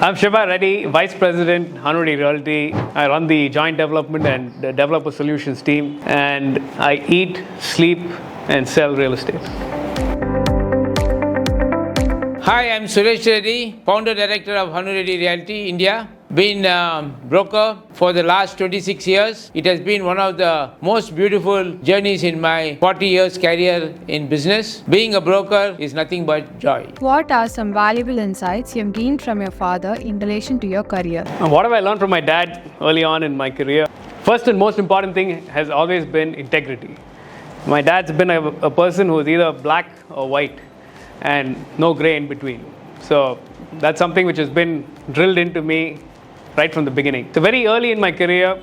I'm Shiva Reddy, Vice President, Hanu Reddy Realty. I run the joint development and the developer solutions team, and I eat, sleep, and sell real estate. Hi, I'm Suresh Reddy, Founder Director of Hanu Reddy Realty, India. Been a broker for the last 26 years. It has been one of the most beautiful journeys in my 40 years career in business. Being a broker is nothing but joy. What are some valuable insights you've gained from your father in relation to your career? What have I learned from my dad early on in my career? First and most important thing has always been integrity. My dad's been a person who's either black or white and no gray in between. So that's something which has been drilled into me right from the beginning. So very early in my career,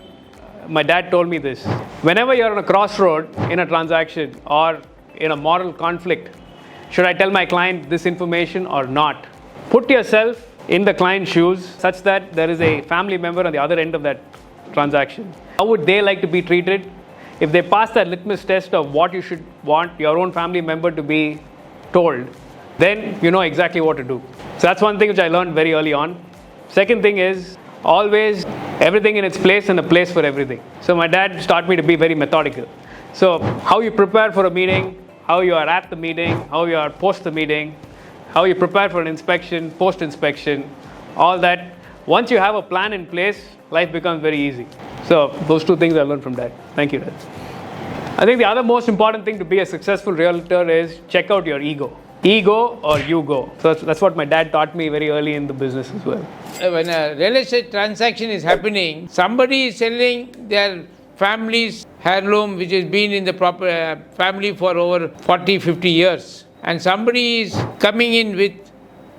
my dad told me this. Whenever you're on a crossroad in a transaction or in a moral conflict, should I tell my client this information or not? Put yourself in the client's shoes such that there is a family member on the other end of that transaction. How would they like to be treated? If they pass that litmus test of what you should want your own family member to be told, then you know exactly what to do. So that's one thing which I learned very early on. Second thing is always everything in its place and a place for everything. So my dad taught me to be very methodical. So how you prepare for a meeting, how you are at the meeting, how you are post the meeting, how you prepare for an inspection, post-inspection, all that. Once you have a plan in place, life becomes very easy. So those two things I learned from Dad. Thank you, Dad. I think the other most important thing to be a successful realtor is check out your ego. Ego or you go. So that's what my dad taught me very early in the business as well. When a real estate transaction is happening, somebody is selling their family's heirloom which has been in the proper family for over 40, 50 years. And somebody is coming in with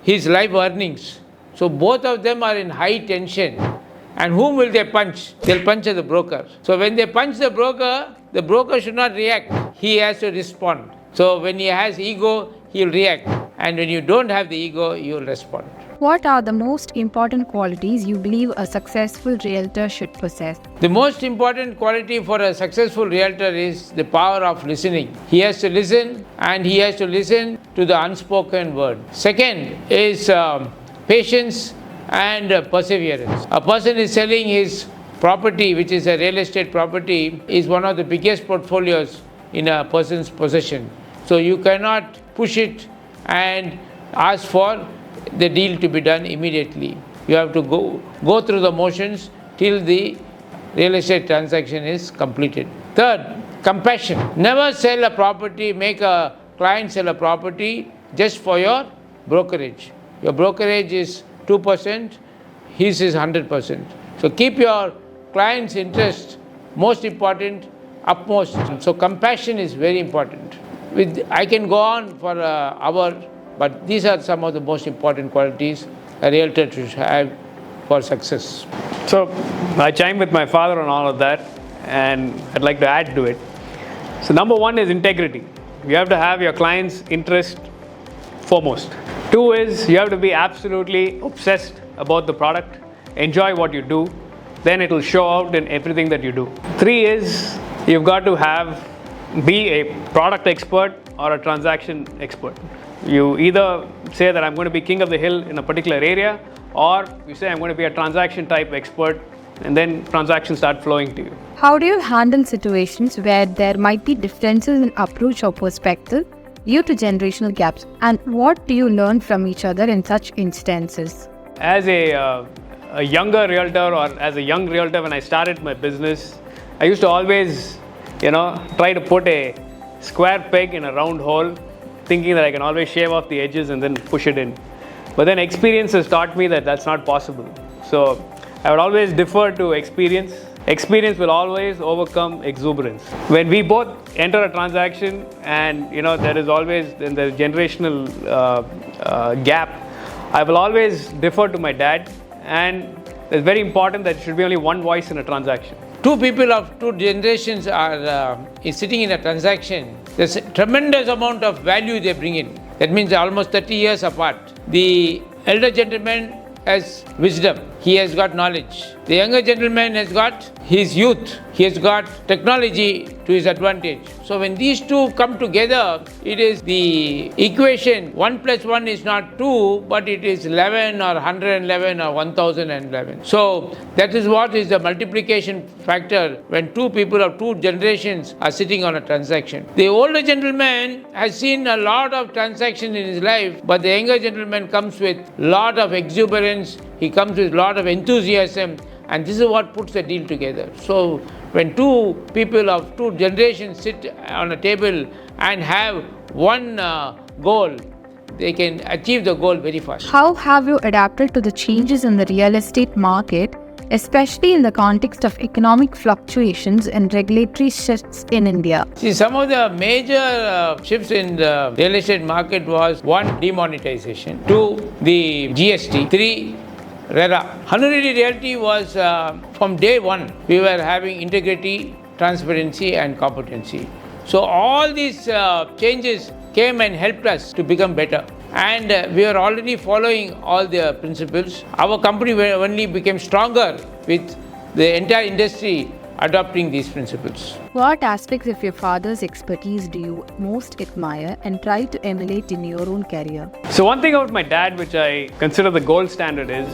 his life earnings. So both of them are in high tension. And whom will they punch? They'll punch the broker. So when they punch the broker should not react. He has to respond. So when he has ego, he'll react. And when you don't have the ego, you'll respond. What are the most important qualities you believe a successful realtor should possess? The most important quality for a successful realtor is the power of listening. He has to listen, and he has to listen to the unspoken word. Second is patience and perseverance. A person is selling his property, which is a real estate property, is one of the biggest portfolios in a person's possession. So you cannot push it and ask for the deal to be done immediately. You have to go through the motions till the real estate transaction is completed. Third, compassion. Never sell a property, make a client sell a property just for your brokerage. Your brokerage is 2%, his is 100%. So keep your client's interest most important, upmost. So compassion is very important. I can go on for an hour, but these are some of the most important qualities a realtor should have for success. So I chime with my father on all of that, and I'd like to add to it. So number one is integrity. You have to have your client's interest foremost. Two is you have to be absolutely obsessed about the product, enjoy what you do, then it will show out in everything that you do. Three is you've got to be a product expert or a transaction expert. You either say that I'm going to be king of the hill in a particular area, or you say I'm going to be a transaction type expert, and then transactions start flowing to you. How do you handle situations where there might be differences in approach or perspective due to generational gaps, and what do you learn from each other in such instances? As a younger realtor, or as a young realtor when I started my business, I used to always try to put a square peg in a round hole, thinking that I can always shave off the edges and then push it in. But then experience has taught me that that's not possible. So I would always defer to experience. Experience will always overcome exuberance. When we both enter a transaction and there is always the generational gap, I will always defer to my dad, and it's very important that it should be only one voice in a transaction. Two people of two generations are sitting in a transaction. There's a tremendous amount of value they bring in. That means almost 30 years apart. The elder gentleman has wisdom. he has got knowledge. The younger gentleman has got his youth. He has got technology to his advantage. So when these two come together, it is the equation 1 plus 1 is not 2, but it is 11 or 111 or 1011. So that is what is the multiplication factor when two people of two generations are sitting on a transaction. The older gentleman has seen a lot of transactions in his life, but the younger gentleman comes with lot of exuberance, he comes with lot of enthusiasm, and this is what puts the deal together. So when two people of two generations sit on a table and have one goal, they can achieve the goal very fast. How have you adapted to the changes in the real estate market, especially in the context of economic fluctuations and regulatory shifts in India? See, some of the major shifts in the real estate market was 1, demonetization, 2, the GST, 3, RERA. Hanu Reddy Realty was, from day one, we were having integrity, transparency and competency. So all these changes came and helped us to become better. And we are already following all the principles. Our company only became stronger with the entire industry adopting these principles. What aspects of your father's expertise do you most admire and try to emulate in your own career? So one thing about my dad which I consider the gold standard is,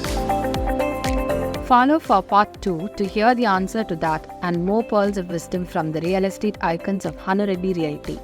follow for part 2 to hear the answer to that and more pearls of wisdom from the real estate icons of Hanu Reddy Realty.